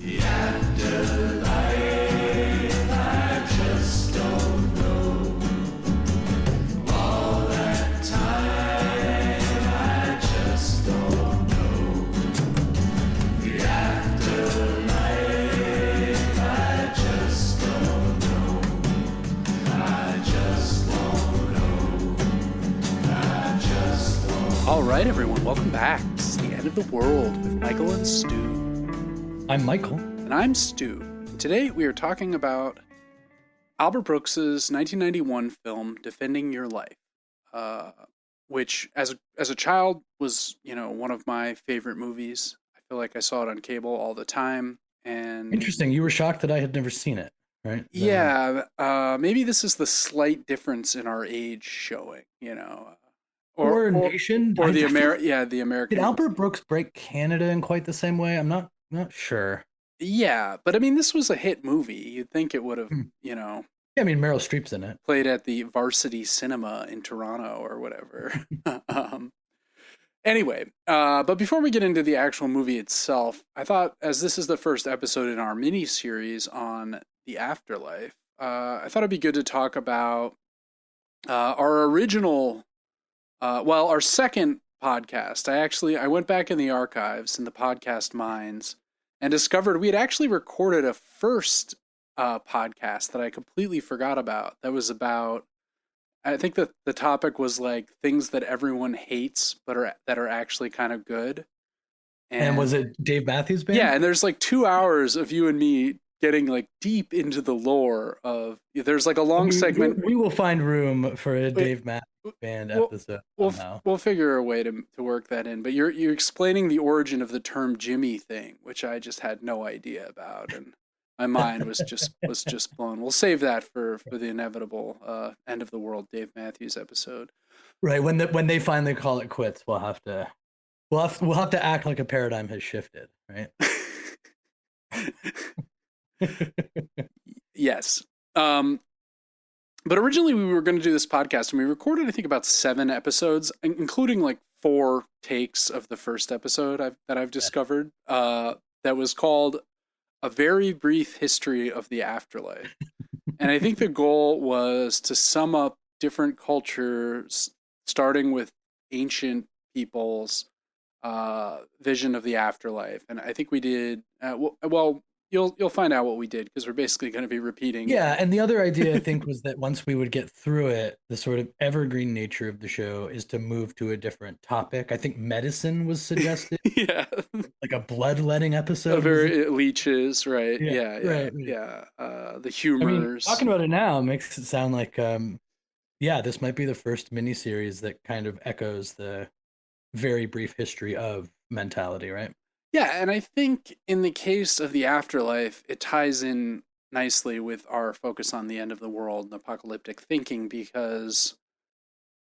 The afterlife, I just don't know. All that time, I just don't know. The afterlife, I just don't know. I just won't know. I just won't. All right, everyone, welcome back. This is the end of the world with Michael and Stu. I'm Michael. And I'm Stu. Today we are talking about Albert Brooks's 1991 film Defending Your Life, which as a child was, one of my favorite movies. I feel like I saw it on cable all the time. And Interesting. You were shocked that I had never seen it, right? yeah, maybe this is the slight difference in our age showing, Or nation. or the feel like- the American. Did Albert Brooks break Canada in quite the same way? I'm not sure. Yeah, but I mean, this was a hit movie. You'd think it would have, Yeah, I mean, Meryl Streep's in it. played at the Varsity Cinema in Toronto or whatever. Anyway, but before we get into the actual movie itself, I thought, as this is the first episode in our mini series on the afterlife, I thought it'd be good to talk about our original, our second podcast. I went back in the archives in the podcast mines and discovered we had actually recorded a first podcast that I completely forgot about. That was about, I think that the topic was like things that everyone hates but that are actually kind of good. And was it Dave Matthews Band? Yeah, and there's like 2 hours of you and me getting like deep into the lore of. There's like a long segment. We will find room for a Dave Matthews Band episode somehow. We'll figure a way to work that in. But you're explaining the origin of the term Jimmy thing, which I just had no idea about, and my mind was just blown. We'll save that for the inevitable end of the world Dave Matthews episode. Right, when they finally call it quits, we'll have to act like a paradigm has shifted, right? Yes. But originally we were going to do this podcast and we recorded, I think, about 7 episodes, including like 4 takes of the first episode that I've discovered, that was called A Very Brief History of the Afterlife. And I think the goal was to sum up different cultures, starting with ancient people's vision of the afterlife. And I think we did, You'll find out what we did, because we're basically going to be repeating. Yeah, and the other idea, I think, was that once we would get through it, the sort of evergreen nature of the show is to move to a different topic. I think medicine was suggested. Yeah. Like a bloodletting episode. Leeches, right? Yeah. Right. The humors. Talking about it now makes it sound like, this might be the first miniseries that kind of echoes the very brief history of mentality, right? Yeah, and I think in the case of the afterlife, it ties in nicely with our focus on the end of the world and apocalyptic thinking, because,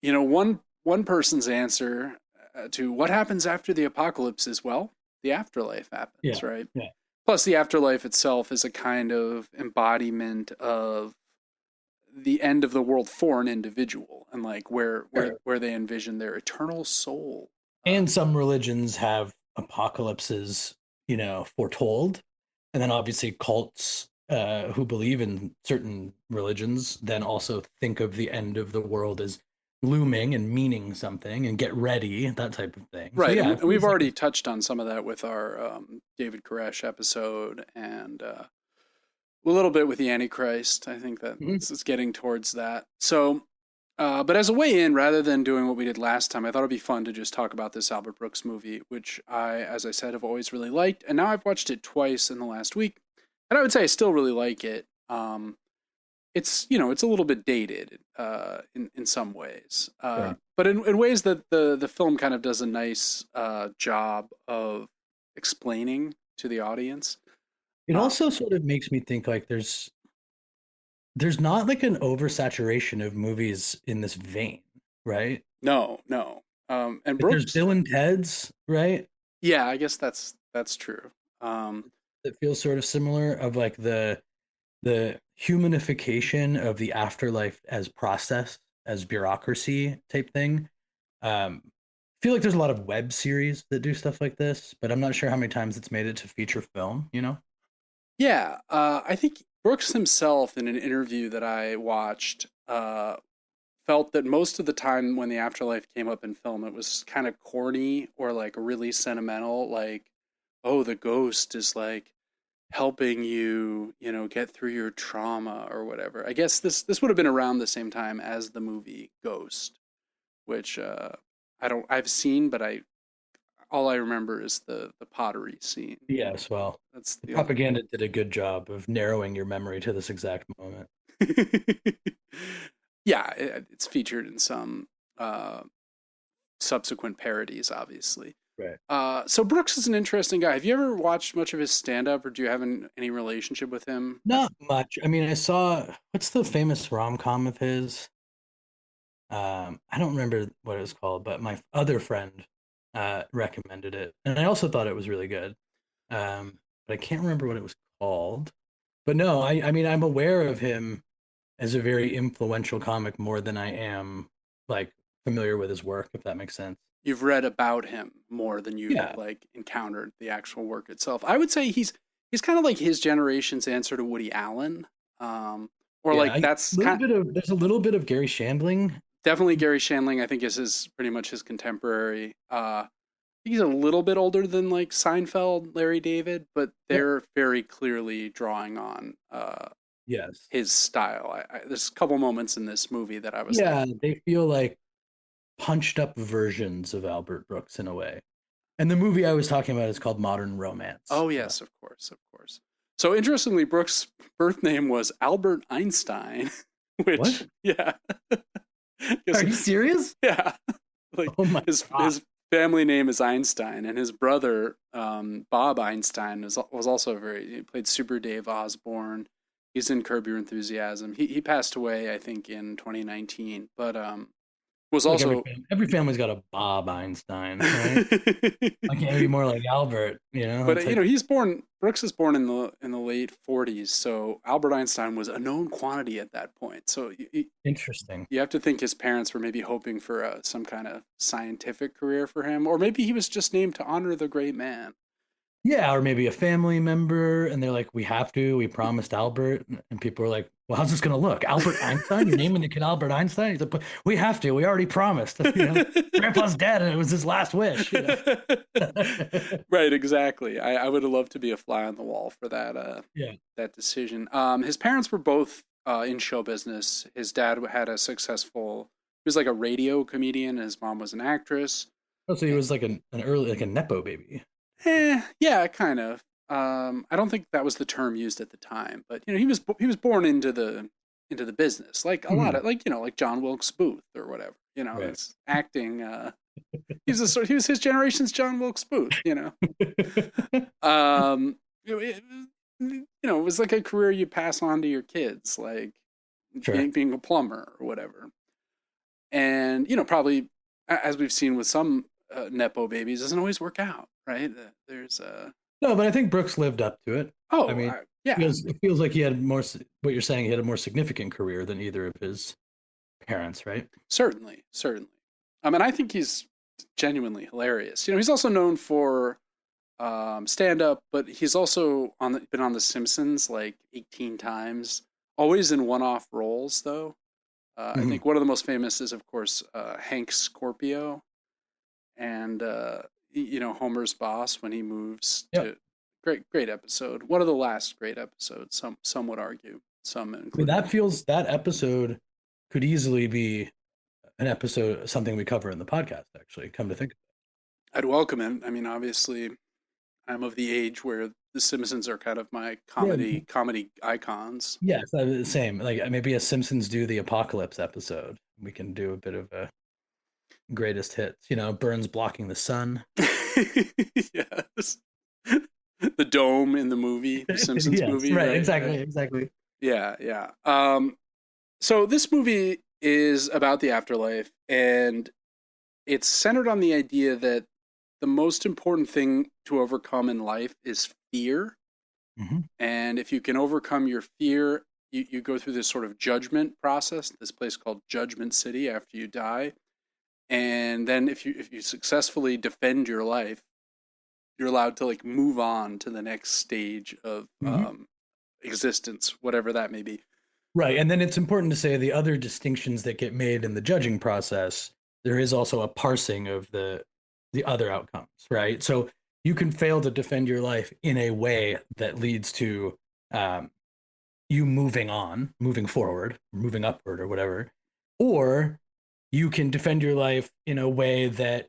one person's answer to what happens after the apocalypse is, well, the afterlife happens, right? Yeah. Plus, the afterlife itself is a kind of embodiment of the end of the world for an individual, and like where they envision their eternal soul. And some religions have apocalypses, foretold, and then obviously cults who believe in certain religions then also think of the end of the world as looming and meaning something and get ready, that type of thing. Right. So, and we've already touched on some of that with our David Koresh episode, and a little bit with the Antichrist. I think that this is getting towards that. So but as a way in, rather than doing what we did last time, I thought it'd be fun to just talk about this Albert Brooks movie, which I, as I said, have always really liked. And now I've watched it twice in the last week, and I would say I still really like it. It's a little bit dated in some ways, Sure. but in ways that the film kind of does a nice job of explaining to the audience. It also sort of makes me think like there's not like an oversaturation of movies in this vein, right? No. And Like Brooks, there's Bill and Ted's, right? yeah, I guess that's true. That feels sort of similar, of like the humanification of the afterlife as process, as bureaucracy type thing. Feel like there's a lot of web series that do stuff like this, but I'm not sure how many times it's made it to feature film, Yeah, I think Brooks himself, in an interview that I watched, felt that most of the time when the afterlife came up in film, it was kind of corny or like really sentimental. Like, oh, the ghost is like helping you, get through your trauma or whatever. I guess this would have been around the same time as the movie Ghost, which I've seen, but I all I remember is the pottery scene. Yes, well, That's the the only. propaganda did a good job of narrowing your memory to this exact moment. Yeah, it's featured in some uh, subsequent parodies, obviously. Right. So Brooks is an interesting guy. Have you ever watched much of his stand-up, or do you have any relationship with him? Not much. I mean, I saw what's the famous rom-com of his? I don't remember what it was called, but my other friend recommended it, and I also thought it was really good. But I can't remember what it was called. But no, I mean, I'm aware of him as a very influential comic more than I am like familiar with his work, if that makes sense. You've read about him more than you've Yeah, like encountered the actual work itself. I would say he's kind of like his generation's answer to Woody Allen. Or yeah. like that's Little kind bit of there's a little bit of Gary Shandling. definitely Gary Shandling. I think is his pretty much his contemporary. He's a little bit older than like Seinfeld, Larry David, but Yep. they're very clearly drawing on Yes. his style. There's a couple moments in this movie that I was like, Yeah, they feel like punched up versions of Albert Brooks in a way. And the movie I was talking about is called Modern Romance. oh yes, of course, of course. So interestingly, Brooks' birth name was Albert Einstein, which What? yeah, Are yes, you serious? yeah, like Oh my God. his family name is Einstein, and his brother Bob Einstein was also he played Super Dave Osborne. He's in Curb Your Enthusiasm. He passed away, I think, in 2019, but was Like also every family's got a Bob Einstein, right? I can't be more like Albert, you know? but It's like Brooks is born in the late 40s, so Albert Einstein was a known quantity at that point. So interesting. you have to think his parents were maybe hoping for some kind of scientific career for him, or maybe he was just named to honor the great man. Yeah, or maybe a family member, and they're like, we promised Albert. And people are like, well, how's this going to look? Albert Einstein? You're naming the kid Albert Einstein? He's like, but we have to. We already promised. Grandpa's dead and it was his last wish. Right, exactly. I would have loved to be a fly on the wall for Yeah. that decision. His parents were both in show business. His dad had a successful. He was like a radio comedian, and his mom was an actress. Oh, so he was like an early, like a Nepo baby. Yeah, kind of. I don't think that was the term used at the time, but he was born into the business, like a lot Mhm. of like John Wilkes Booth or whatever. Right. It's acting. He was his generation's John Wilkes Booth. It was like a career you pass on to your kids, like Sure. being a plumber or whatever. And probably as we've seen with some nepo babies, doesn't always work out, right? There's No, but I think Brooks lived up to it. I mean, yeah, it feels like he had more, what you're saying, he had a more significant career than either of his parents, right? certainly, certainly. I mean, I think he's genuinely hilarious. He's also known for stand up, but he's also been on The Simpsons like 18 times, always in one off roles though. I Mhm. think one of the most famous is, of course, Hank Scorpio, and Homer's boss when he moves Yep. to. Great episode. One of the last great episodes. Some would argue. Some I mean, including me. that episode could easily be an episode, something we cover in the podcast, actually, come to think of I'd welcome it. I mean, obviously, I'm of the age where The Simpsons are kind of my it. comedy icons. Yes, the same. Like maybe a Simpsons do the apocalypse episode. We can do a bit of a greatest hits. Burns blocking the sun. Yes. The dome in the movie, the Simpsons Yes, movie, right. right? Exactly. Right. Exactly. Yeah, yeah. So this movie is about the afterlife, and it's centered on the idea that the most important thing to overcome in life is fear. Hmm. And if you can overcome your fear, you go through this sort of judgment process, this place called Judgment City after you die. And then if you successfully defend your life, you're allowed to like move on to the next stage of Hmm. existence, whatever that may be. Right. And then it's important to say the other distinctions that get made in the judging process, there is also a parsing of the other outcomes, right? So you can fail to defend your life in a way that leads to um, you moving on, moving forward, moving upward or whatever. Or you can defend your life in a way that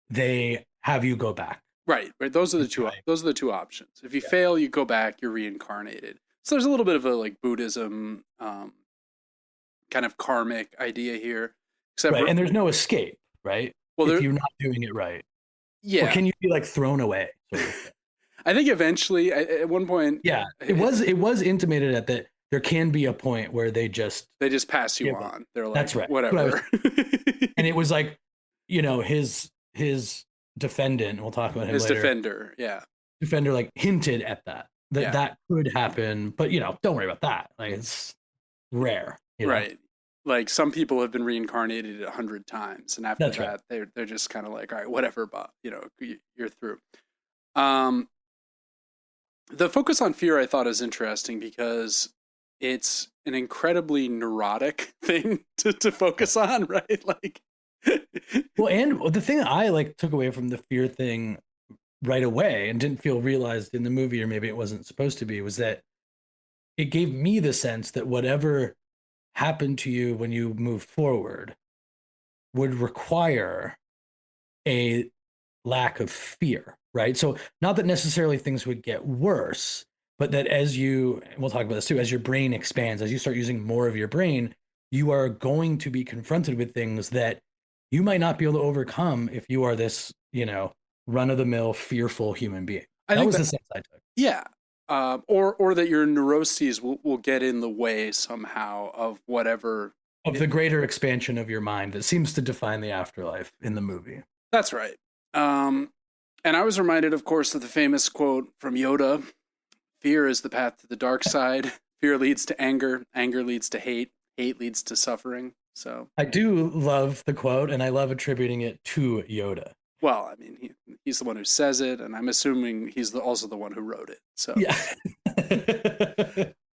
they have you go back. Right, right. Those are the two. Right. Those are the two options. If you Yeah. fail, you go back. You're reincarnated. So there's a little bit of a like Buddhism kind of karmic idea here. Except, Right. And there's no escape, right? well, If there, you're not doing it right. Or yeah. can you be like thrown away? Sort of thing? I think eventually, at one point, Yeah. It was intimated at that there can be a point where they just pass you give up. on. They're like, That's right. whatever. And it was like, his defendant, we'll talk about him His later. defender, yeah. Defender like hinted at that Yeah. that could happen, but don't worry about that. Like it's rare, Right. Like some people have been reincarnated 100 times, and after That's that, right. they're just kind of like, all right, whatever, but you're through. Um, the focus on fear I thought is interesting because it's an incredibly neurotic thing to focus on, right? Like, Well, and the thing I like took away from the fear thing right away and didn't feel realized in the movie, or maybe it wasn't supposed to be, was that it gave me the sense that whatever happened to you when you move forward would require a lack of fear, right? So not that necessarily things would get worse, but that we'll talk about this too, as your brain expands, as you start using more of your brain, you are going to be confronted with things that you might not be able to overcome if you are this, run-of-the-mill, fearful human being. I That think was that, the sense I took. yeah. Or that your neuroses will get in the way somehow of whatever. Of the greater expansion of your mind that seems to define the afterlife in the movie. That's right. And I was reminded, of course, of the famous quote from Yoda: "Fear is the path to the dark side. Fear leads to anger. Anger leads to hate. Hate leads to suffering." So I do love the quote, and I love attributing it to Yoda. well, I mean, he's the one who says it, and I'm assuming he's also the one who wrote it. So Yeah.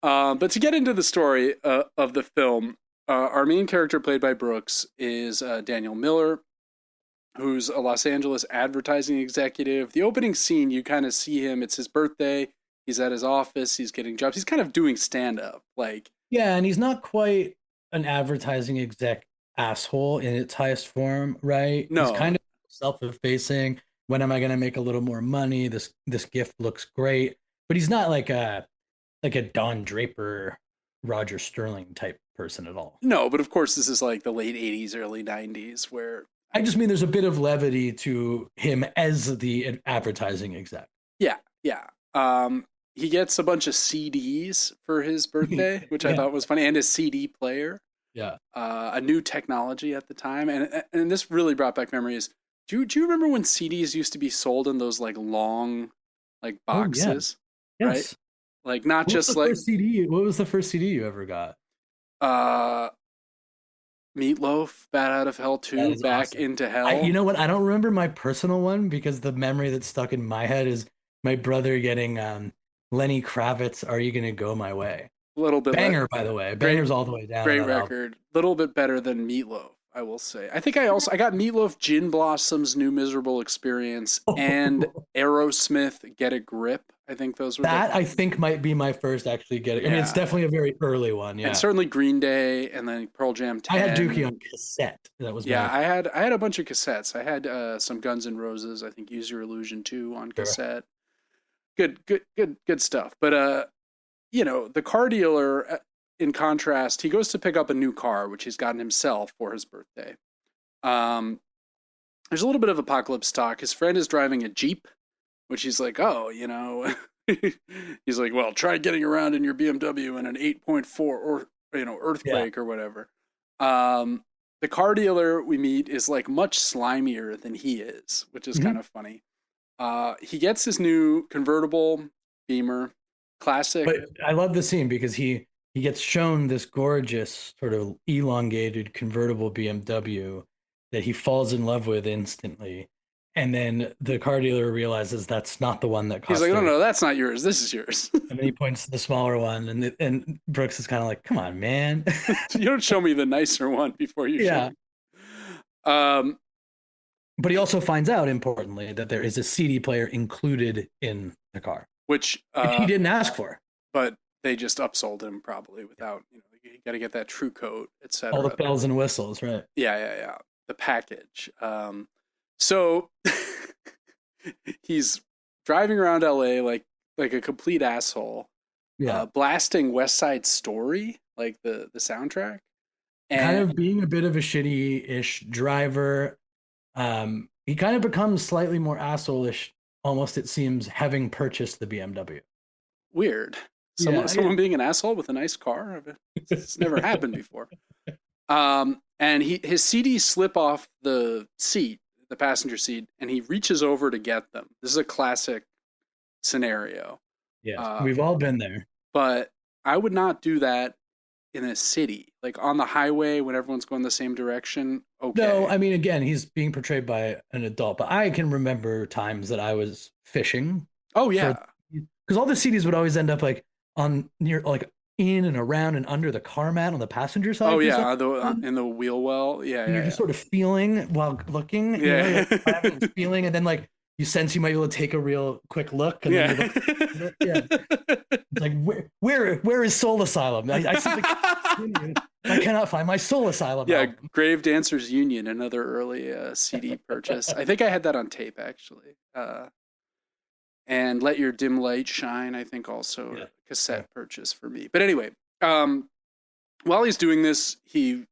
But to get into the story of the film, our main character, played by Brooks, is Daniel Miller, who's a Los Angeles advertising executive. The opening scene, you kind of see him. It's his birthday. He's at his office. He's getting jobs. He's kind of doing stand-up. Yeah, and he's not quite an advertising exec asshole in its highest form, right? No. He's kind of self-effacing. When am I going to make a little more money? This gift looks great, but he's not like a Don Draper, Roger Sterling type person at all. No, but of course, this is like the late 80s, early 90s, where I just mean there's a bit of levity to him as the advertising exec. yeah. He gets a bunch of CDs for his birthday, which I thought was funny, and a CD player. Yeah. A new technology at the time, and this really brought back memories. Do you remember when CDs used to be sold in those like long, like boxes? Oh, yeah. Right? Yes. Like not just like CD. What was the first CD you ever got? Meatloaf, Bat Out of Hell 2, Back awesome. into Hell. You know what? I don't remember my personal one because the memory that's stuck in my head is my brother getting Lenny Kravitz, "Are You Gonna Go My Way?" A little bit Banger, by the way. Banger's all the way down. Great record. A little bit better than Meatloaf, I will say. I think I got Meatloaf, Gin Blossom's New Miserable Experience, and Aerosmith, Get a Grip. I think those were I think might be my first actually get it. I mean, it's definitely a very early one. Yeah. And certainly Green Day, and then Pearl Jam 10. I had Dookie on cassette. That was I had a bunch of cassettes. I had some Guns N' Roses. I think Use Your Illusion 2 on cassette. Good stuff. But the car dealer, in contrast, he goes to pick up a new car, which he's gotten himself for his birthday. There's a little bit of apocalypse talk. His friend is driving a Jeep, which he's like, he's like, well, try getting around in your BMW in an 8.4 or earthquake or whatever. The car dealer we meet is like much slimier than he is, which is kind of funny. He gets his new convertible Beamer, classic. But I love the scene because he gets shown this gorgeous sort of elongated convertible BMW that he falls in love with instantly. And then the car dealer realizes that's not the one that He's cost like, no, 30. no, that's not yours. This is yours. And then he points to the smaller one, and Brooks is kind of like, "Come on, man." You don't show me the nicer one before you show Yeah. me. Um, But he also finds out, importantly, that there is a CD player included in the car, which which he didn't ask for. but they just upsold him probably without, you got to get that true coat, All the etc. bells and whistles, right? Yeah. The package. So he's driving around LA like a complete asshole, Yeah. blasting West Side Story, like the soundtrack, Kind and of being a bit of a shitty-ish driver. He kind of becomes slightly more asshole-ish, almost it seems, having purchased the BMW. weird. Yeah, Someone being an asshole with a nice car. It's never happened before. And his CDs slip off the seat, the passenger seat, and he reaches over to get them. This is a classic scenario. Yeah, we've all been there. But I would not do that in a city, like on the highway when everyone's going the same direction. Okay. No, I mean, again, he's being portrayed by an adult, but I can remember times that I was fishing. Oh yeah. Because all the CDs would always end up like on near, like in and around and under the car mat on the passenger side. Oh yeah, in the wheel well. Yeah, and you're just sort of feeling while looking. Yeah. You know, like grabbing and feeling, and then like you sense you might be able to take a real quick look. And Yeah. then it's like where is Soul Asylum? I simply I cannot find my Soul Asylum. Yeah, album. Grave Dancers Union, another early CD purchase. I think I had that on tape actually. And Let Your Dim Light Shine, I think also a cassette purchase for me. But anyway, while he's doing this, he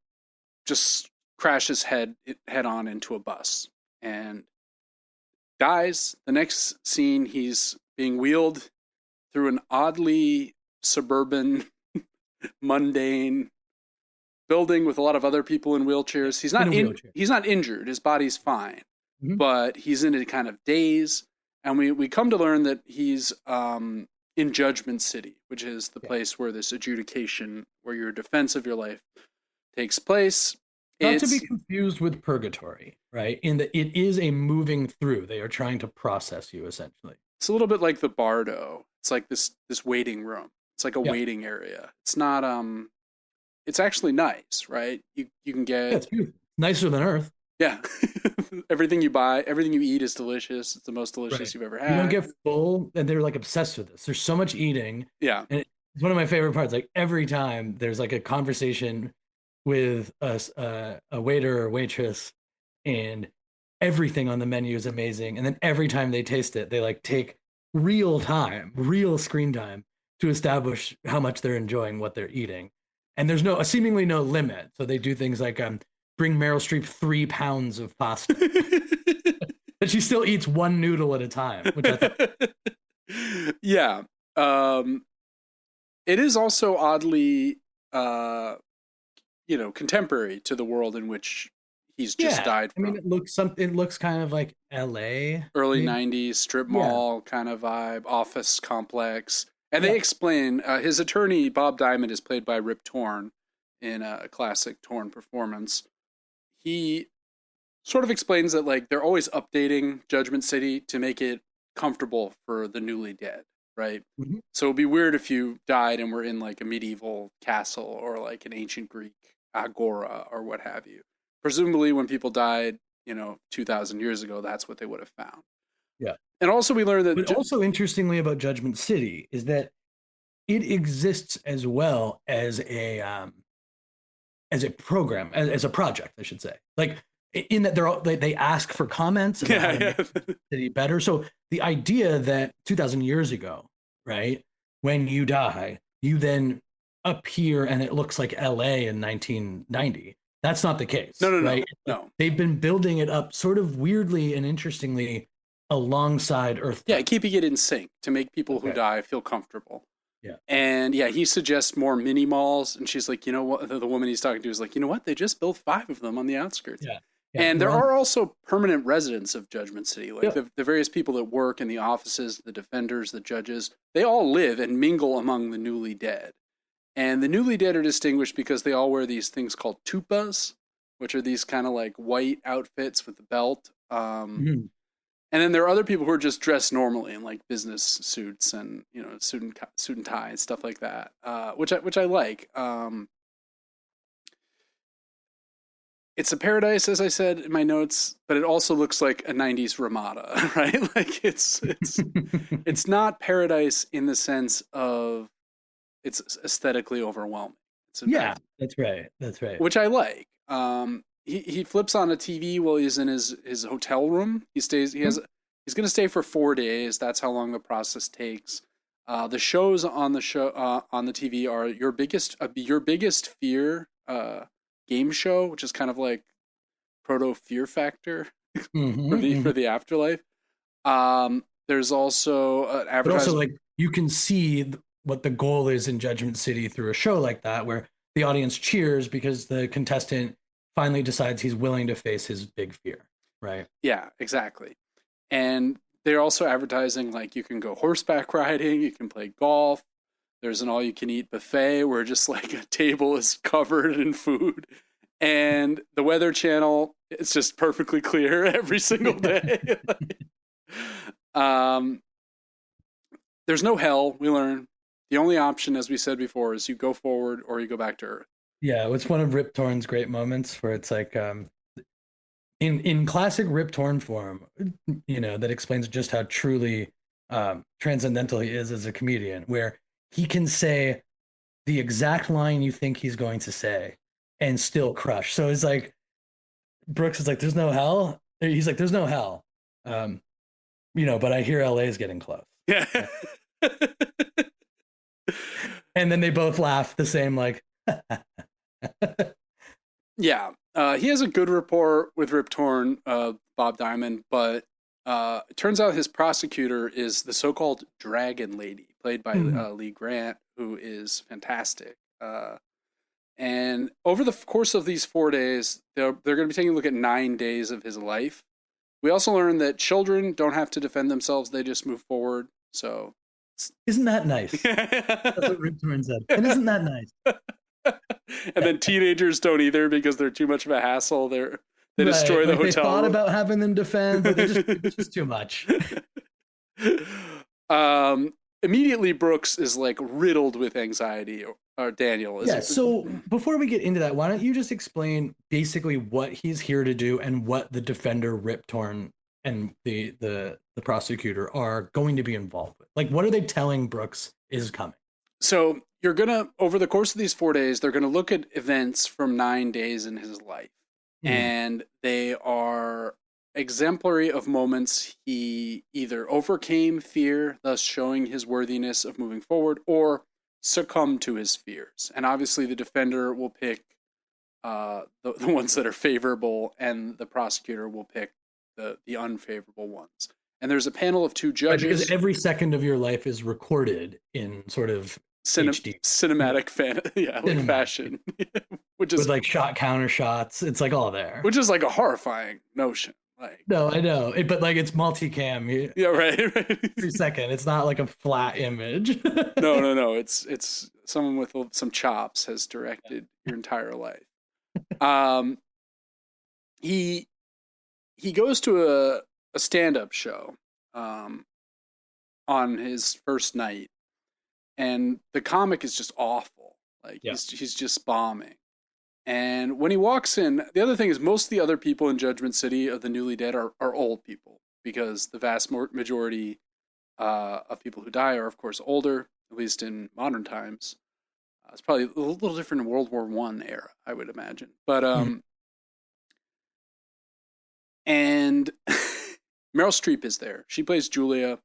just crashes head on into a bus and dies. The next scene, he's being wheeled through an oddly suburban, mundane building with a lot of other people in wheelchairs. He's not injured. His body's fine, but he's in a kind of daze. And we come to learn that he's in Judgment City, which is the place where this adjudication, where your defense of your life takes place. Not to be confused with purgatory, right? In that it is a moving through. They are trying to process you, essentially. It's a little bit like the Bardo. It's like this waiting room. It's like a waiting area. It's not it's actually nice, right? You can get it's beautiful. Nicer than Earth. Yeah. Everything you buy, everything you eat is delicious. It's the most delicious you've ever had. You don't get full, and they're like obsessed with this. There's so much eating. Yeah. And it's one of my favorite parts. Like every time there's like a conversation with a waiter or waitress, and everything on the menu is amazing. And then every time they taste it, they like take real screen time to establish how much they're enjoying what they're eating. And there's seemingly no limit. So they do things like bring Meryl Streep 3 pounds of pasta. But she still eats one noodle at a time, which I thought. Yeah. It is also oddly contemporary to the world in which he's just died from. I mean, it looks kind of like LA. Early 90s strip mall kind of vibe, office complex. And they explain, his attorney, Bob Diamond, is played by Rip Torn in a classic Torn performance. He sort of explains that like they're always updating Judgment City to make it comfortable for the newly dead, right? Mm-hmm. So it'd be weird if you died and were in like a medieval castle or like an ancient Greek agora or what have you. Presumably when people died, 2,000 years ago, that's what they would have found. Yeah. And also we learned that... But also interestingly about Judgment City is that it exists as well as a program, as a project, I should say. Like in that they ask for comments about how to make the city better. So the idea that 2,000 years ago, right, when you die, you then appear and it looks like LA in 1990. That's not the case. No, right? No. They've been building it up sort of weirdly and interestingly alongside Earth. Yeah, keeping it in sync to make people who die feel comfortable. Yeah. And he suggests more mini malls. And she's like, you know what? The woman he's talking to is like, you know what? They just built 5 of them on the outskirts. Yeah. And there are also permanent residents of Judgment City. Like the various people that work in the offices, the defenders, the judges, they all live and mingle among the newly dead. And the newly dead are distinguished because they all wear these things called tupas, which are these kind of like white outfits with the belt. And then there are other people who are just dressed normally in like business suits and suit and tie and stuff like that, which I like. It's a paradise, as I said in my notes, but it also looks like a '90s Ramada, right? Like it's not paradise in the sense of it's aesthetically overwhelming. It's Yeah, that's right. That's right. which I like. He flips on a TV while he's in his hotel room. He stays. He's going to stay for 4 days. That's how long the process takes. The shows on the TV are your biggest fear game show, which is kind of like proto Fear Factor for the afterlife. There's also an advertisement. But also, like, you can see what the goal is in Judgment City through a show like that, where the audience cheers because the contestant finally decides he's willing to face his big fear, right? Yeah, exactly. And they're also advertising like you can go horseback riding, you can play golf. There's an all-you-can-eat buffet where just like a table is covered in food. And the Weather Channel, it's just perfectly clear every single day. There's no hell, we learn. The only option, as we said before, is you go forward or you go back to Earth. Yeah, it's one of Rip Torn's great moments where it's like in classic Rip Torn form, that explains just how truly transcendental he is as a comedian, where he can say the exact line you think he's going to say and still crush. So it's like Brooks is like, "There's no hell." He's like, "There's no hell," but I hear LA is getting close. Yeah. And then they both laugh the same, like. Yeah. He has a good rapport with Rip Torn, Bob Diamond, but it turns out his prosecutor is the so-called Dragon Lady, played by Lee Grant, who is fantastic. And over the course of these 4 days, they're going to be taking a look at 9 days of his life. We also learned that children don't have to defend themselves; they just move forward. So, isn't that nice? That's what Rip Torn said. And isn't that nice? And then teenagers don't either because they're too much of a hassle. They destroy the hotel. They thought about having them defend, but it's just too much. Immediately, Brooks is like riddled with anxiety. Or Daniel is. Yeah. So before we get into that, why don't you just explain basically what he's here to do and what the defender Rip Torn and the prosecutor are going to be involved with? Like, what are they telling Brooks is coming? So you're gonna, over the course of these 4 days, they're gonna look at events from 9 days in his life, and they are exemplary of moments he either overcame fear, thus showing his worthiness of moving forward, or succumbed to his fears. And obviously, the defender will pick the ones that are favorable, and the prosecutor will pick the unfavorable ones. And there's a panel of two judges. Right, because every second of your life is recorded in sort of HD. Cinematic fashion, which is with like shot counter shots. It's like all there, which is like a horrifying notion. Like, no, I know it, but like it's multicam. Yeah, right. Every second, it's not like a flat image. No. It's someone with some chops has directed your entire life. He goes to a stand-up show on his first night, and the comic is just awful. Like he's just bombing. And when he walks in, the other thing is most of the other people in Judgment City of the newly dead are old people, because the vast majority of people who die are, of course, older, at least in modern times. It's probably a little different in World War I era, I would imagine. But and Meryl Streep is there. She plays Julia.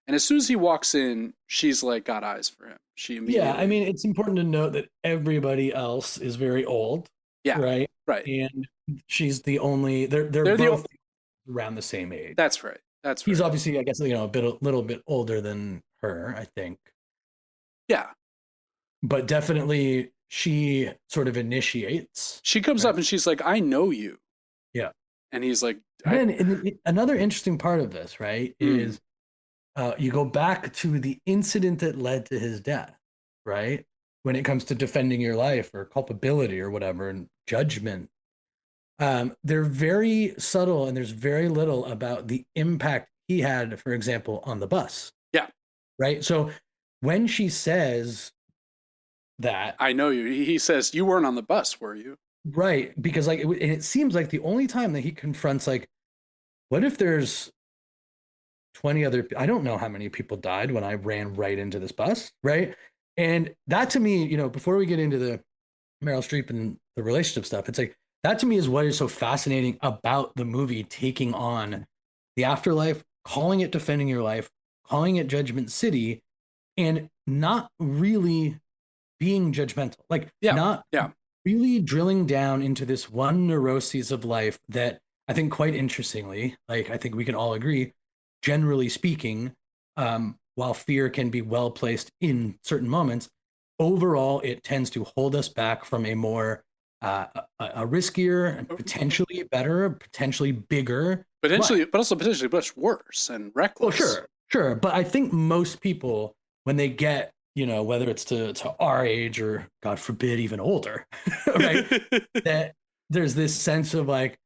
And as soon as he walks in, she's like got eyes for him. She immediately... Yeah, I mean, it's important to note that everybody else is very old. Yeah, right. And she's the only. They're both around the same age. That's right. He's obviously, I guess, a little bit older than her, I think. Yeah, but definitely she sort of initiates. She comes up and she's like, "I know you." Yeah, and he's like, and another interesting part of this, right, is. You go back to the incident that led to his death, right? When it comes to defending your life or culpability or whatever and judgment. They're very subtle, and there's very little about the impact he had, for example, on the bus, Yeah, right? So when she says that, I know you. He says you weren't on the bus, were you? right, because like and it seems like the only time that he confronts like, what if there's 20 other, I don't know how many people died when I ran right into this bus, right? And that to me, before we get into the Meryl Streep and the relationship stuff, it's like that to me is what is so fascinating about the movie taking on the afterlife, calling it Defending Your Life, calling it Judgment City, and not really being judgmental, like Yeah, not yeah. really drilling down into this one neuroses of life that I think quite interestingly, like I think we can all agree, generally speaking, while fear can be well placed in certain moments, overall it tends to hold us back from a more a riskier and potentially better, potentially bigger life. Potentially, but also potentially much worse and Well, reckless. sure, sure. But I think most people, when they get, whether it's to our age or God forbid, even older, right? That there's this sense of like,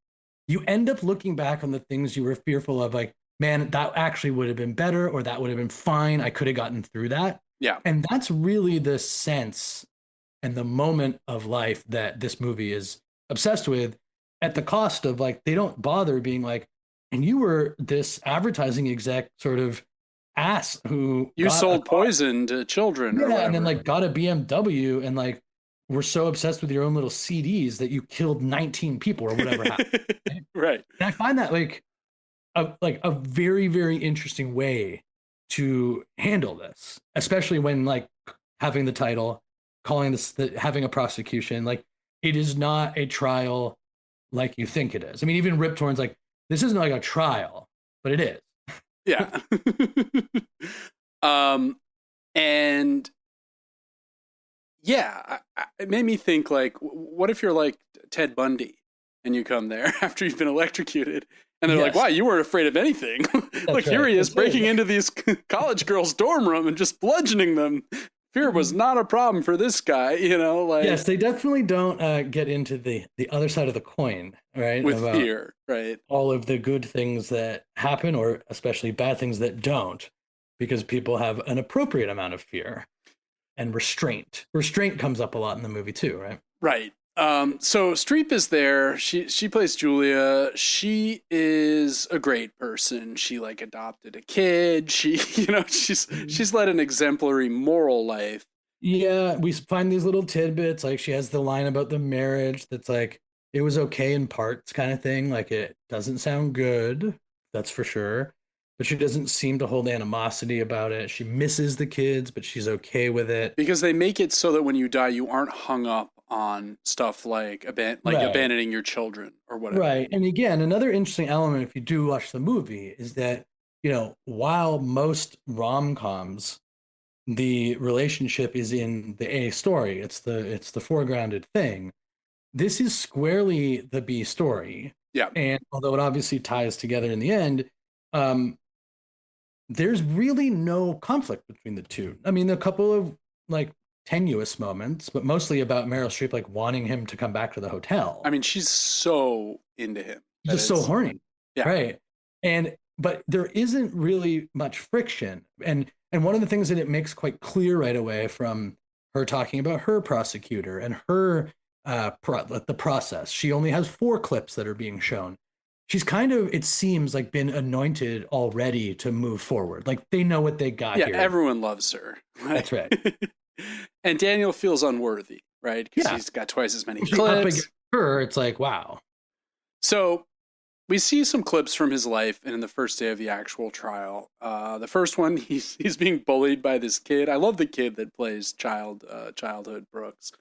you end up looking back on the things you were fearful of, like, man, that actually would have been better, or that would have been fine. I could have gotten through that. Yeah. And that's really the sense and the moment of life that this movie is obsessed with, at the cost of like they don't bother being like, and you were this advertising exec sort of ass who You got a sold car, poison to children or yeah, and then whatever. like got a BMW, and like were so obsessed with your own little CDs that you killed 19 people or whatever happened. Right. And I find that like a very, very interesting way to handle this, especially when like having the title, calling this having a prosecution, like it is not a trial like you think it is. I mean, even Rip Torn's like, this isn't like a trial, but it is. Yeah. um, and yeah, it made me think like, what if you're like Ted Bundy and you come there after you've been electrocuted and they're like, Yes, wow, you weren't afraid of anything. Look, that's here right. he is That's right. breaking into these college girls' dorm room and just bludgeoning them. Fear was not a problem for this guy, like Yes, they definitely don't get into the other side of the coin, right? with About fear, right? all of the good things that happen, or especially bad things that don't, because people have an appropriate amount of fear and restraint. Restraint comes up a lot in the movie too, right? Right. So Streep is there. She plays Julia. She is a great person. She like adopted a kid. She, she's led an exemplary moral life. Yeah, we find these little tidbits. Like she has the line about the marriage that's like, it was okay in parts kind of thing. Like it doesn't sound good, that's for sure. But she doesn't seem to hold animosity about it. She misses the kids, but she's okay with it. Because they make it so that when you die, you aren't hung up on stuff like Right. abandoning your children or whatever. Right. And again, another interesting element, if you do watch the movie, is that, while most rom-coms, the relationship is in the A story, it's the foregrounded thing. This is squarely the B story. Yeah. And although it obviously ties together in the end, um, there's really no conflict between the two. I mean, a couple of like tenuous moments, but mostly about Meryl Streep like wanting him to come back to the I hotel. mean, she's so into him that Just so it's, horny, yeah. right? And but there isn't really much friction, and one of the things that it makes quite clear right away from her talking about her prosecutor and her the process. She only has 4 clips that are being shown. She's kind of, it seems like, been anointed already to move forward. Like they know what they got Yeah, here. everyone loves her. That's right. And Daniel feels unworthy, right? Because Yeah, he's got twice as many she up clips. against her. It's like, wow. So we see some clips from his life and in the first day of the actual trial. The first one, he's being bullied by this kid. I love the kid that plays childhood Brooks.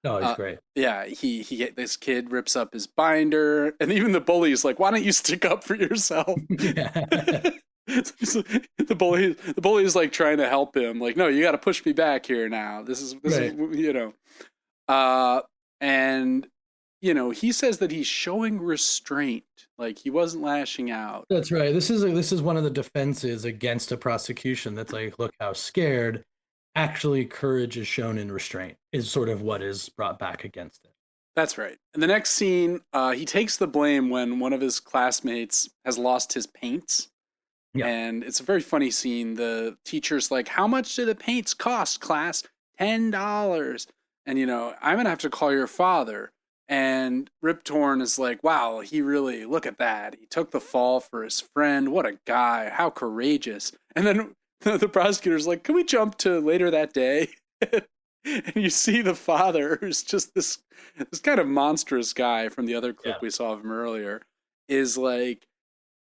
Oh, he's great. Yeah, this kid rips up his binder, and even the bully's like, "Why don't you stick up for yourself?" Yeah. The bully is like trying to help him, like, "No, you got to push me back here now. This is Right. uh, and he says that he's showing restraint, like he wasn't lashing out. That's right. This is one of the defenses against a prosecution that's like, look how scared. Actually, courage is shown in restraint is sort of what is brought back against it. That's right. And the next scene, he takes the blame when one of his classmates has lost his paints. Yeah. And it's a very funny scene. The teacher's like, "How much do the paints cost, class?" $10. And, I'm going to have to call your father. And Rip Torn is like, "Wow, he really, look at that. He took the fall for his friend. What a guy. How courageous." And then the prosecutor's like, "Can we jump to later that day?" And you see the father, who's just this kind of monstrous guy from the other clip we saw of him earlier, is like,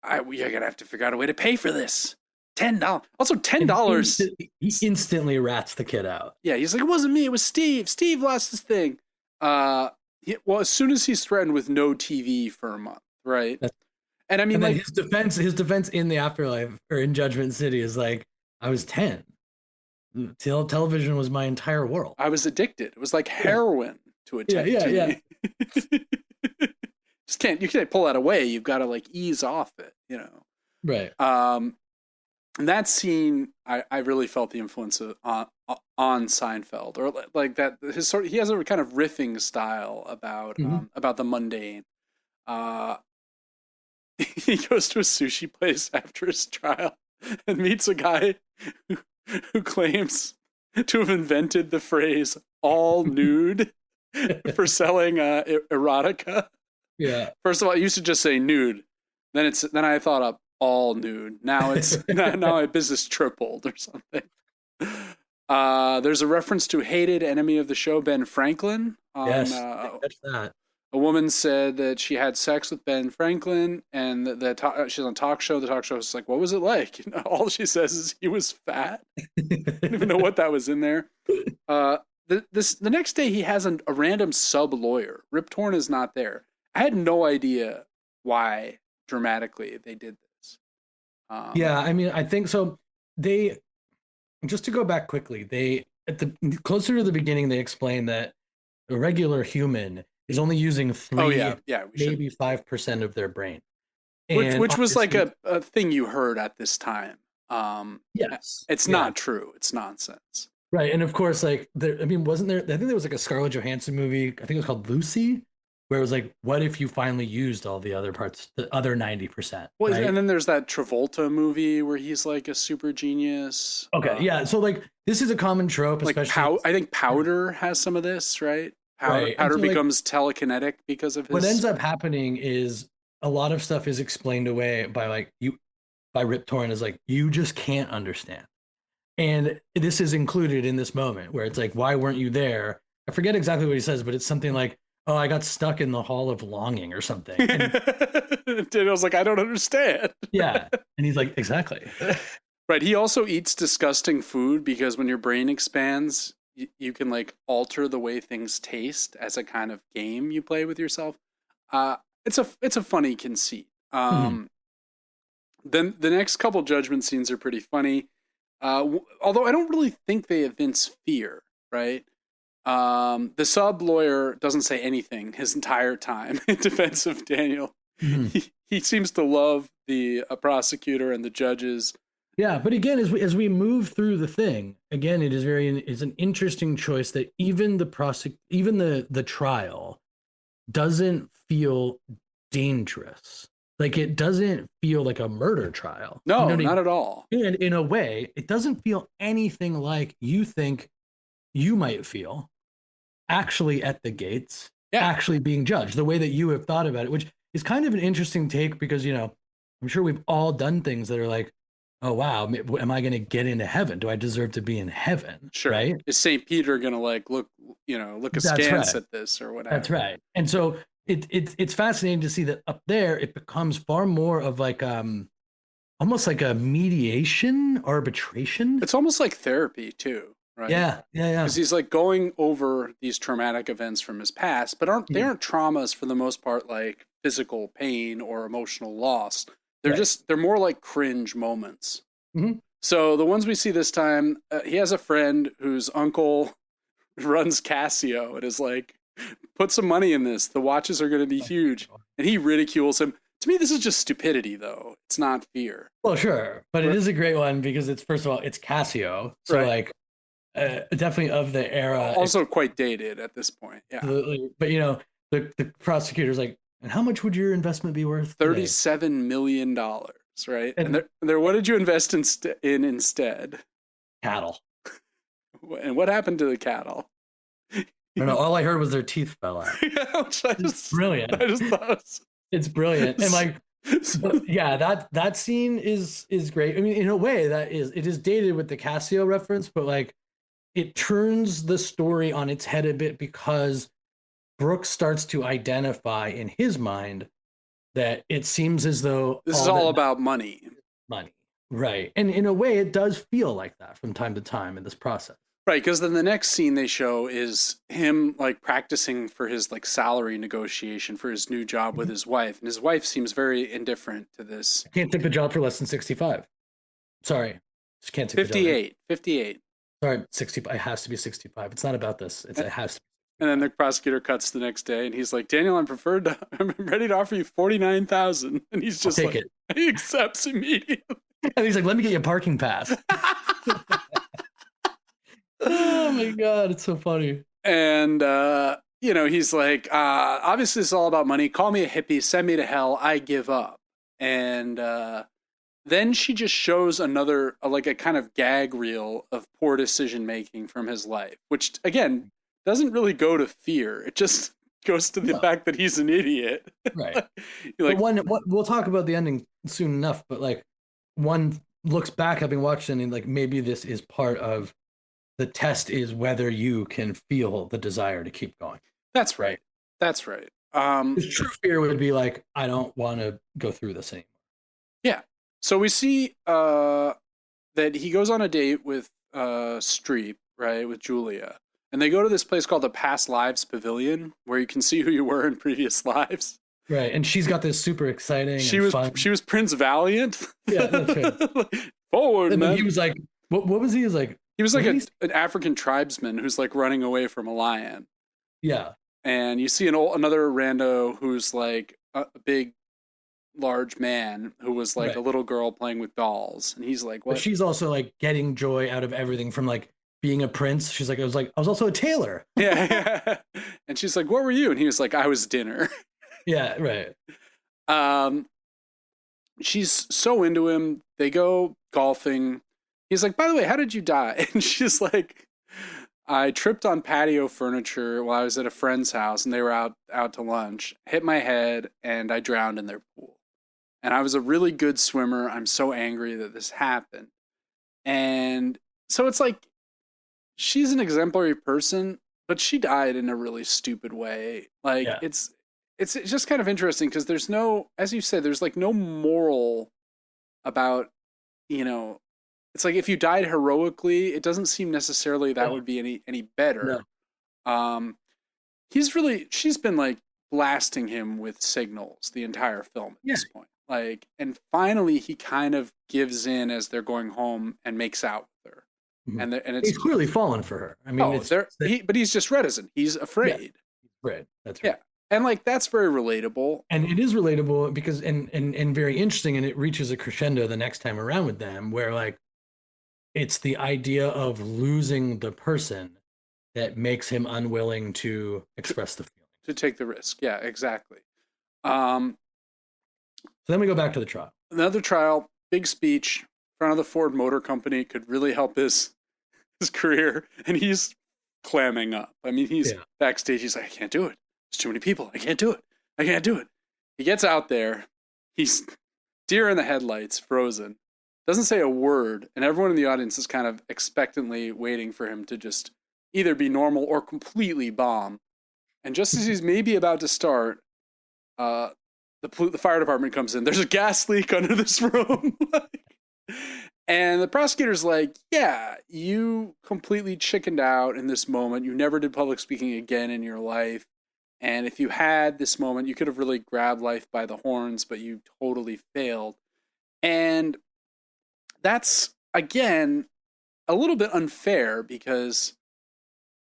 "You're gonna have to figure out a way to pay for this. $10. Also, $10. He instantly rats the kid out. Yeah, he's like, "It wasn't me. It was Steve. Steve lost this thing." Well, as soon as he's threatened with no TV for a month, right? And I mean, like, his defense in the Afterlife or in Judgment City is like, "I was 10. Television was my entire world. I was addicted. It was like heroin to a TV." You can't pull that away. You've got to like ease off it, Right. And that scene, I really felt the influence on Seinfeld, or like that. He has a kind of riffing style about the mundane. He goes to a sushi place after his trial and meets a guy who claims to have invented the phrase "all nude" for selling erotica. Yeah. First of all, I used to just say nude. Then I thought up all nude. Now it's now my business tripled or something. There's a reference to hated enemy of the show, Ben Franklin. Yes, catch that. A woman said that she had sex with Ben Franklin, and she's on a talk show. The talk show is like, "What was it like?" All she says is he was fat. I don't even know what that was in there. The next day he has a random sub lawyer. Rip Torn is not there. I had no idea why dramatically they did this. Yeah, I mean, I think so. They, just to go back quickly, closer to the beginning, they explain that a regular human is only using maybe 5% of their brain. Which was like a thing you heard at this time. Yes. It's not true. It's nonsense. Right. And of course, like, wasn't there, I think there was like a Scarlett Johansson movie, I think it was called Lucy, where it was like, what if you finally used all the other parts, the other 90%? Well, right? And then there's that Travolta movie where he's like a super genius. Okay. Yeah. So like, this is a common trope, like especially. I think Powder has some of this, right? Powder becomes telekinetic because of his. What ends up happening is a lot of stuff is explained away by Rip Torn is like, you just can't understand. And this is included in this moment where it's like, why weren't you there? I forget exactly what he says, but it's something like, "Oh, I got stuck in the Hall of Longing" or something. And I was like, I don't understand. Yeah. And he's like, exactly. Right. He also eats disgusting food because when your brain expands, you can like alter the way things taste as a kind of game you play with yourself. It's a funny conceit. Then the next couple judgment scenes are pretty funny. Although I don't really think they evince fear, right? The sub lawyer doesn't say anything his entire time in defense of Daniel. He seems to love the prosecutor and the judges. Yeah, but again, as we move through the thing, again, it's an interesting choice that even the trial doesn't feel dangerous. Like, it doesn't feel like a murder trial. No, not at all. And in a way, it doesn't feel anything like you think you might feel actually at the gates, actually being judged, the way that you have thought about it, which is kind of an interesting take because, I'm sure we've all done things that are like, oh, wow, am I going to get into heaven? Do I deserve to be in heaven? Sure. Right? Is St. Peter going to like look askance at this or whatever? That's right. And so it's fascinating to see that up there, it becomes far more of like, almost like a mediation, arbitration. It's almost like therapy too, right? Yeah. Because he's like going over these traumatic events from his past, but they aren't traumas for the most part, like physical pain or emotional loss. They're more like cringe moments. Mm-hmm. So the ones we see this time, he has a friend whose uncle runs Casio and is like, "Put some money in this. The watches are going to be huge." And he ridicules him. To me, this is just stupidity, though. It's not fear. Well, sure. But it is a great one because first of all, it's Casio. So like, definitely of the era. Also quite dated at this point. Yeah. Absolutely. But, the prosecutor's like, and how much would your investment be worth today? $37 million, right? And And they're what did you invest in instead? cattle. And what happened to the cattle? I don't know. All I heard was their teeth fell out. Which It's brilliant. I just thought It's brilliant. And like, but yeah, that scene is great. I mean, in a way, it is dated with the Casio reference, but like it turns the story on its head a bit because Brooks starts to identify in his mind that it seems as though this is all about money. Money. Right. And in a way, it does feel like that from time to time in this process. Right, because then the next scene they show is him like practicing for his like salary negotiation for his new job with his wife, and his wife seems very indifferent to this. Can't take the job for less than 65. Sorry, just can't take 58, 58. Sorry, 65. It has to be 65. It's not about this. It has to be. And then the prosecutor cuts the next day, and he's like, "Daniel, I'm ready to offer you 49,000," and he's just I'll like, take it. He accepts immediately. And he's like, "Let me get you a parking pass." Oh my god, it's so funny. And he's like, obviously it's all about money. Call me a hippie, send me to hell, I give up. And then she just shows another like a kind of gag reel of poor decision making from his life, which again doesn't really go to fear. It just goes to the fact that he's an idiot. Right. Like, we'll talk about the ending soon enough, but like one looks back having watched it and like maybe this is part of the test is whether you can feel the desire to keep going. That's right. That's right. True fear would be like, I don't want to go through this anymore. Yeah. So we see that he goes on a date with Streep, right, with Julia. And they go to this place called the Past Lives Pavilion, where you can see who you were in previous lives. Right. And she's got this super exciting She was Prince Valiant. Yeah, that's right. Forward, and man. He was like, what was he? He was like, he was like an African tribesman who's like running away from a lion. Yeah. And you see another rando who's like a big, large man who was like a little girl playing with dolls. And he's like, what? But she's also like getting joy out of everything from like being a prince. She's like, I was also a tailor. Yeah. And she's like, what were you? And he was like, I was dinner. Yeah, right. She's so into him. They go golfing. He's like, by the way, how did you die? And she's like, I tripped on patio furniture while I was at a friend's house and they were out to lunch, hit my head, and I drowned in their pool. And I was a really good swimmer. I'm so angry that this happened. And so it's like, she's an exemplary person, but she died in a really stupid way. Like, it's just kind of interesting because there's no, as you said, there's like no moral about, it's like if you died heroically, it doesn't seem necessarily that would be any better. No. She's been like blasting him with signals the entire film at this point. Like, and finally he kind of gives in as they're going home and makes out with her. Mm-hmm. And it's he's clearly fallen for her. I mean, but he's just reticent. He's afraid. Yeah. Right. That's right. Yeah. And like that's very relatable. And it is relatable because and very interesting, and it reaches a crescendo the next time around with them where like it's the idea of losing the person that makes him unwilling to express the feeling. To take the risk. Yeah, exactly. So then we go back to the trial. Another trial, big speech in front of the Ford Motor Company could really help his career. And he's clamming up. I mean, he's backstage. He's like, I can't do it. There's too many people. I can't do it. I can't do it. He gets out there. He's deer in the headlights, frozen. Doesn't say a word. And everyone in the audience is kind of expectantly waiting for him to just either be normal or completely bomb. And just as he's maybe about to start, the fire department comes in. There's a gas leak under this room. And the prosecutor's like, yeah, you completely chickened out in this moment. You never did public speaking again in your life. And if you had this moment, you could have really grabbed life by the horns, but you totally failed. And that's, again, a little bit unfair because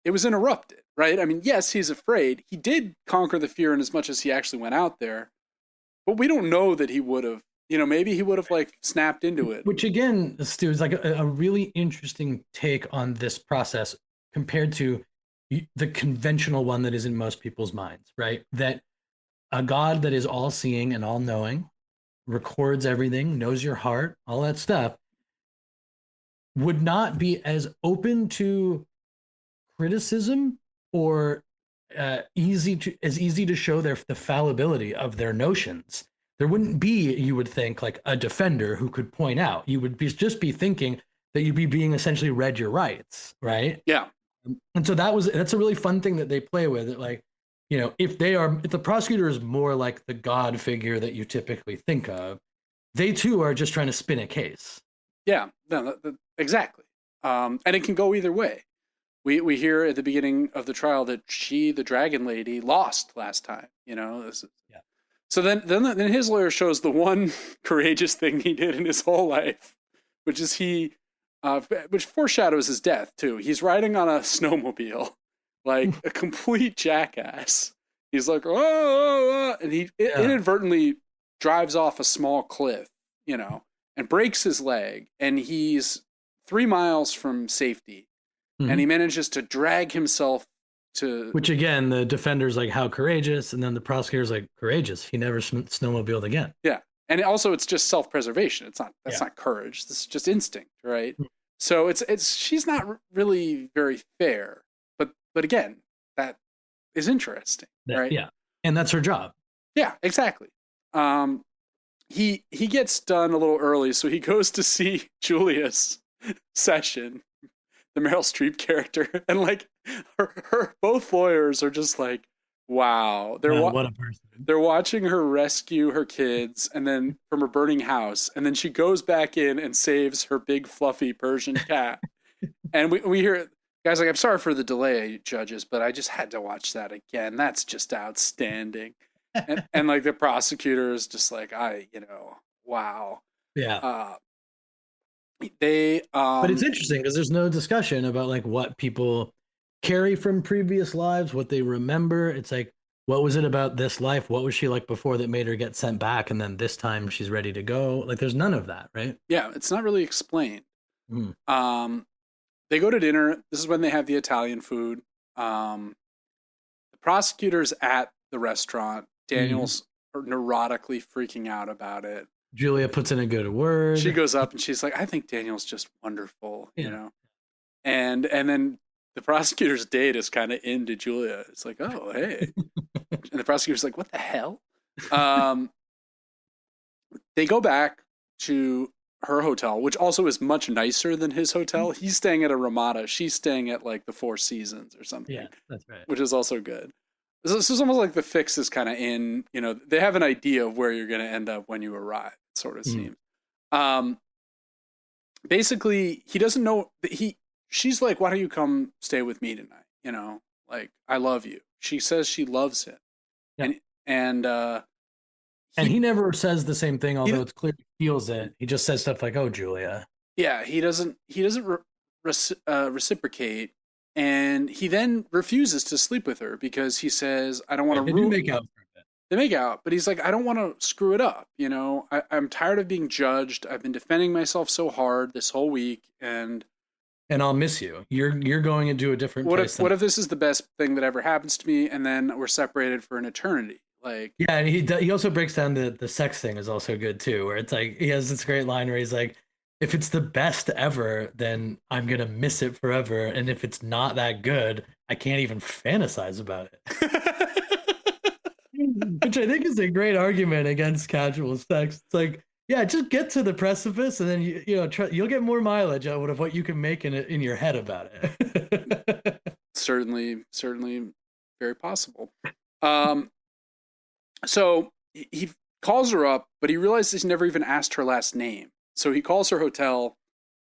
it was interrupted, right? I mean, yes, he's afraid. He did conquer the fear in as much as he actually went out there. But we don't know that he would have, maybe he would have like snapped into it. Which again, Stu, is like a really interesting take on this process compared to the conventional one that is in most people's minds, right? That a God that is all seeing and all knowing, records everything, knows your heart, all that stuff, would not be as open to criticism or easy to show the fallibility of their notions. There wouldn't be, you would think, like a defender who could point out. You would just be thinking that you'd be being essentially read your rights, right? Yeah. And so that's a really fun thing that they play with. It, like, if the prosecutor is more like the God figure that you typically think of, they too are just trying to spin a case. Yeah. No, exactly. And it can go either way. We hear at the beginning of the trial that she, the dragon lady, lost last time. Yeah. So then his lawyer shows the one courageous thing he did in his whole life, which is which foreshadows his death too. He's riding on a snowmobile, like a complete jackass. He's like, oh, and he inadvertently drives off a small cliff, and breaks his leg, and he's 3 miles from safety. And he manages to drag himself to... Which, again, the defender's like, how courageous? And then the prosecutor's like, courageous. He never snowmobiled again. Yeah. And also, it's just self-preservation. That's not courage. This is just instinct, right? So she's not really very fair. But again, that is interesting, right? Yeah. And that's her job. Yeah, exactly. He gets done a little early, so he goes to see Julia's session, the Meryl Streep character, and like her both lawyers are just like, wow, what a person. They're watching her rescue her kids and then from her burning house, and then she goes back in and saves her big fluffy Persian cat. And we hear guys like, I'm sorry for the delay, judges, but I just had to watch that again. That's just outstanding. and like the prosecutor is just like, wow. Yeah. But it's interesting because there's no discussion about like what people carry from previous lives, what they remember. It's like, what was it about this life? What was she like before that made her get sent back? And then this time she's ready to go. Like, there's none of that, right? Yeah, it's not really explained. They go to dinner. This is when they have the Italian food. The prosecutor's at the restaurant. Daniel's neurotically freaking out about it. Julia puts in a good word. She goes up and she's like, I think Daniel's just wonderful, And then the prosecutor's date is kind of into Julia. It's like, oh, hey. And the prosecutor's like, what the hell? They go back to her hotel, which also is much nicer than his hotel. He's staying at a Ramada. She's staying at like the Four Seasons or something. Yeah, that's right. Which is also good. This is almost like the fix is kind of in, they have an idea of where you're going to end up when you arrive, it sort of seems. Basically, he doesn't know that she's like, why don't you come stay with me tonight? Like, I love you. She says she loves him. Yeah. And he never says the same thing, although it's clear he feels it. He just says stuff like, oh, Julia. Yeah, he doesn't reciprocate. And he then refuses to sleep with her because he says, I don't want to ruin... They make out for a bit. They make out, but he's like, I don't want to screw it up. I'm tired of being judged. I've been defending myself so hard this whole week, and I'll miss you. You're going into a different place. What if this is the best thing that ever happens to me, and then we're separated for an eternity? Like, yeah, and he also breaks down the sex thing is also good too, where it's like he has this great line where he's like, if it's the best ever, then I'm going to miss it forever. And if it's not that good, I can't even fantasize about it. Which I think is a great argument against casual sex. It's like, yeah, just get to the precipice and then, you'll get more mileage out of what you can make in your head about it. Certainly very possible. So he calls her up, but he realizes he never even asked her last name. So he calls her hotel,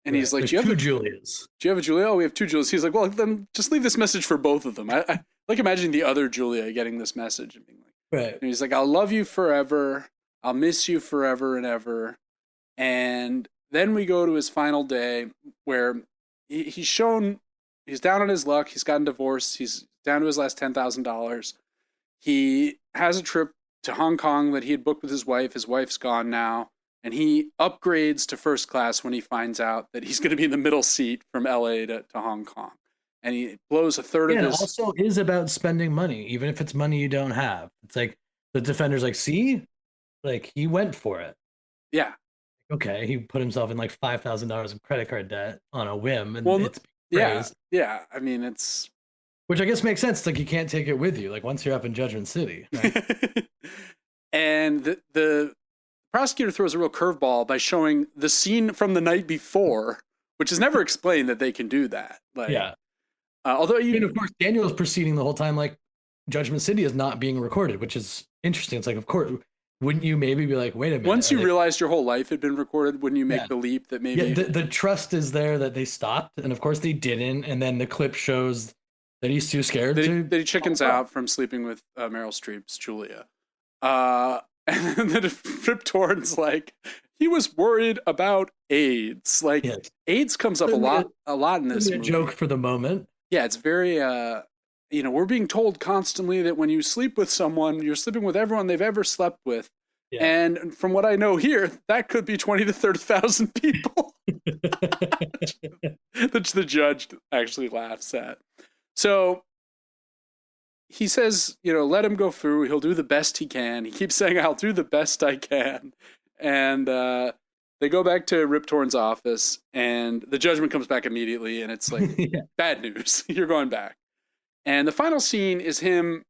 and he's like, "Do you have Julias? Do you have a Julia? Oh, we have 2 Julias." He's like, "Well, then just leave this message for both of them." I like imagining the other Julia getting this message and being like, right. And he's like, "I'll love you forever. I'll miss you forever and ever." And then we go to his final day, where he's down on his luck. He's gotten divorced. He's down to his last $10,000. He has a trip to Hong Kong that he had booked with his wife. His wife's gone now. And he upgrades to first class when he finds out that he's going to be in the middle seat from LA to Hong Kong. and he blows a third Yeah, of and it his. also is about spending money, even if it's money you don't have. It's like the defender's like, see, like he went for it. Yeah. Okay, he put himself in like $5,000 of credit card debt on a whim, and Well, it's yeah, praised, yeah. I mean, it's which I guess makes sense. It's like you can't take it with you. Like once you're up in Judgment City, right? and the prosecutor throws a real curveball by showing the scene from the night before, which is never explained that they can do that. Like, Yeah. although And you of course, Daniel is proceeding the whole time like Judgment City is not being recorded, which is interesting. It's like, of course, wouldn't you maybe be like, wait a minute, once are you they? realized your whole life had been recorded, wouldn't you make Yeah, the leap that yeah. maybe The trust is there that they stopped, and of course they didn't. And then the clip shows that he's too scared to. that he chickens out from sleeping with Meryl Streep's Julia? Uh, and then Rip Torn's like, he was worried about AIDS. Like, Yes, AIDS comes up a lot in this a movie. joke for the moment. Yeah, it's very we're being told constantly that when you sleep with someone, you're sleeping with everyone they've ever slept with. Yeah. And from what I know here, that could be 20 to 30,000 people. Which the judge actually laughs at. So he says, let him go through. He'll do the best he can. He keeps saying, I'll do the best I can. And they go back to Rip Torn's office, and the judgment comes back immediately, and it's like, Yeah. bad news. You're going back. And the final scene is him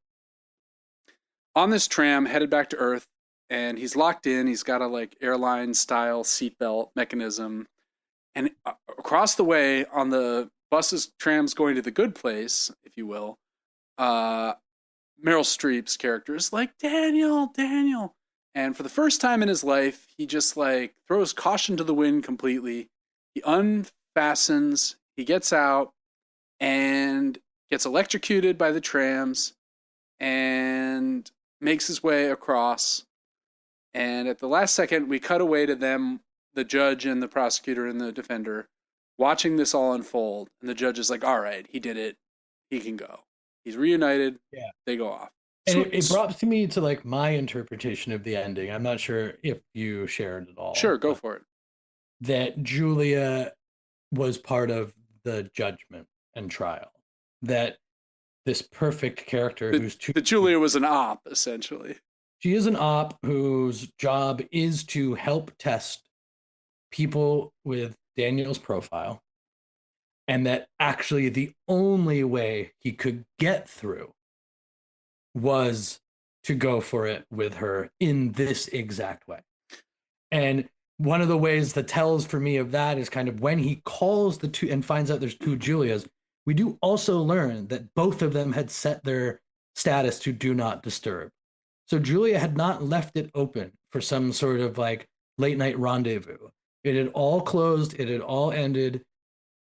on this tram headed back to Earth, and he's locked in. He's got a like airline style seatbelt mechanism. And across the way on the buses, trams going to the good place, if you will, Meryl Streep's character is like, Daniel. And for the first time in his life, he just like throws caution to the wind completely. He unfastens, he gets out, and gets electrocuted by the trams and makes his way across. And at the last second, we cut away to them, the judge and the prosecutor and the defender, watching this all unfold. And the judge is like, all right, he did it. He can go. He's reunited. Yeah. They go off. And it brought to me to like my interpretation of the ending. I'm not sure if you shared it all. Sure, go for it. That Julia was part of the judgment and trial. That this perfect character the Julia was an op, essentially. She is an op whose job is to help test people with Daniel's profile, and that actually the only way he could get through was to go for it with her in this exact way. And one of the ways that tells for me of that is kind of when he calls the two and finds out there's two Julias, we do also learn that both of them had set their status to do not disturb. So Julia had not left it open for some sort of like late night rendezvous. It had all closed, it had all ended.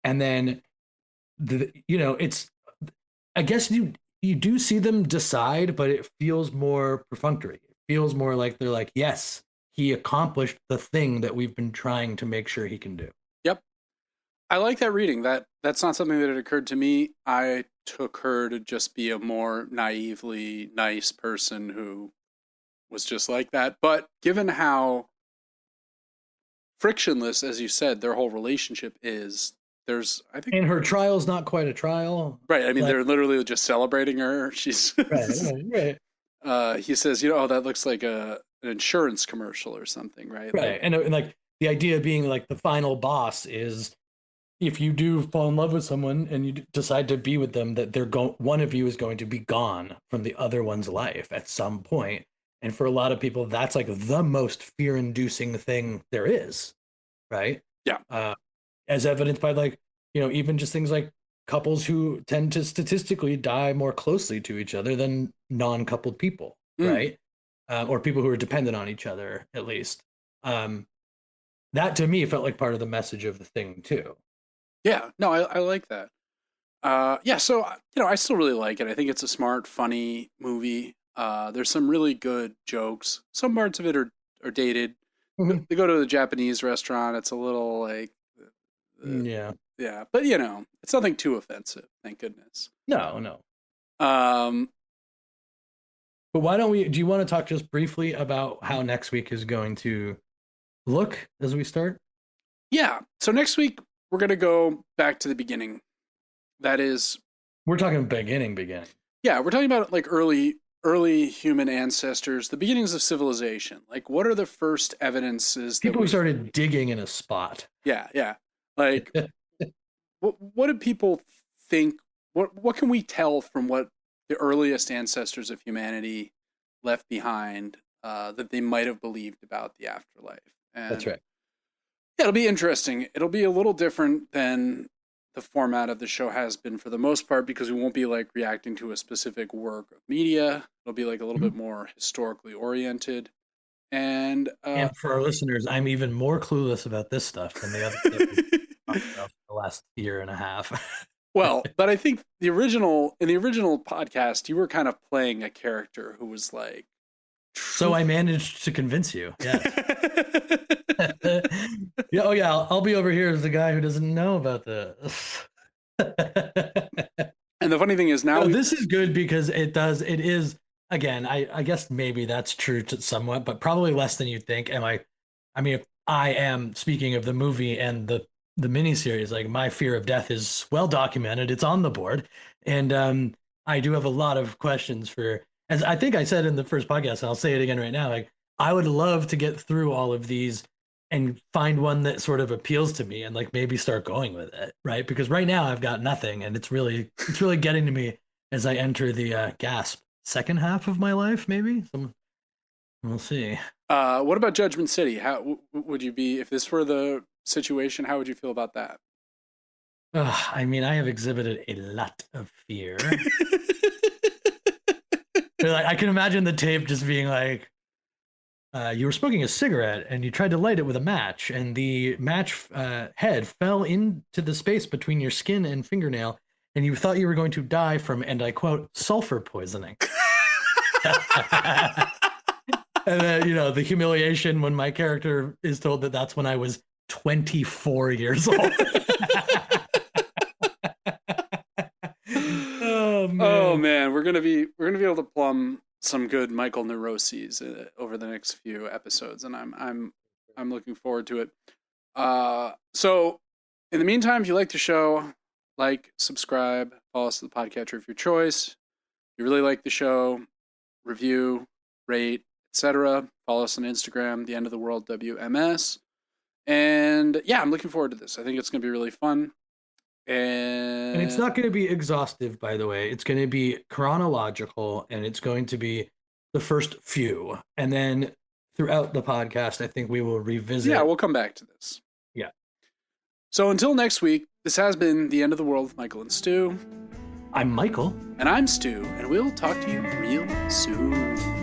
And then, it's, I guess you do see them decide, but it feels more perfunctory. It feels more like they're like, yes, he accomplished the thing that we've been trying to make sure he can do. Yep. I like that reading. That's not something that had occurred to me. I took her to just be a more naively nice person who was just like that. But given how frictionless, as you said, their whole relationship is, I think. And her trial's not quite a trial. Right. I mean, they're literally just celebrating her. She's. Right. He says, that looks like an insurance commercial or something, right? Right. And like the idea being like the final boss is if you do fall in love with someone and you decide to be with them, that one of you is going to be gone from the other one's life at some point. And for a lot of people, that's like the most fear-inducing thing there is, right? Yeah. As evidenced by like, even just things like couples who tend to statistically die more closely to each other than non-coupled people, right? Or people who are dependent on each other, at least. That to me felt like part of the message of the thing too. Yeah, no, I like that. So I still really like it. I think it's a smart, funny movie. There's some really good jokes. Some parts of it are dated. Mm-hmm. They go to the Japanese restaurant. It's a little like, yeah, but it's nothing too offensive. Thank goodness. No. Um, but why don't we? Do you want to talk just briefly about how next week is going to look as we start? Yeah. So next week we're gonna go back to the beginning. that is, We're talking beginning. yeah, we're talking about like early human ancestors, the beginnings of civilization. Like, what are the first evidences that People we? who started digging in a spot. Yeah. Like, what do people think? What can we tell from what the earliest ancestors of humanity left behind that they might have believed about the afterlife? And That's right. yeah, it'll be interesting. It'll be a little different than the format of the show has been for the most part because we won't be like reacting to a specific work of media. It'll be like a little bit more historically oriented. And And for our listeners, I'm even more clueless about this stuff than the other stuff we've talked about for the last year and a half. well, but I think in the original podcast, you were kind of playing a character who was like So I managed to convince you. Yes. Yeah. Oh, yeah. I'll be over here as the guy who doesn't know about this. And the funny thing is now This is good because it is, again, I guess maybe that's true to somewhat, but probably less than you think. I mean, if I am speaking of the movie and the miniseries, like my fear of death is well documented. It's on the board. And I do have a lot of questions for, as I think I said in the first podcast, and I'll say it again right now, like I would love to get through all of these and find one that sort of appeals to me and like maybe start going with it, right? Because right now I've got nothing, and it's really getting to me as I enter the gasp second half of my life, maybe. We'll see. what about Judgment City? How would you be if this were the situation? How would you feel about that? I mean, I have exhibited a lot of fear. Like, I can imagine the tape just being like, you were smoking a cigarette and you tried to light it with a match, and the match head fell into the space between your skin and fingernail, and you thought you were going to die from, and I quote, sulfur poisoning. And then, the humiliation when my character is told that that's when I was 24 years old. Oh man, we're gonna be able to plumb some good Michael neuroses over the next few episodes, and I'm looking forward to it. So in the meantime, if you like the show, like, subscribe, follow us to the podcatcher of your choice. If you really like the show, review, rate, etc. Follow us on Instagram, the End of the World WMS. And yeah, I'm looking forward to this. I think it's gonna be really fun. And it's not going to be exhaustive, by the way. It's going to be chronological, and it's going to be the first few. And then throughout the podcast, I think we will revisit. Yeah, we'll come back to this. Yeah. So until next week, this has been The End of the World with Michael and Stu. I'm Michael. And I'm Stu, and we'll talk to you real soon.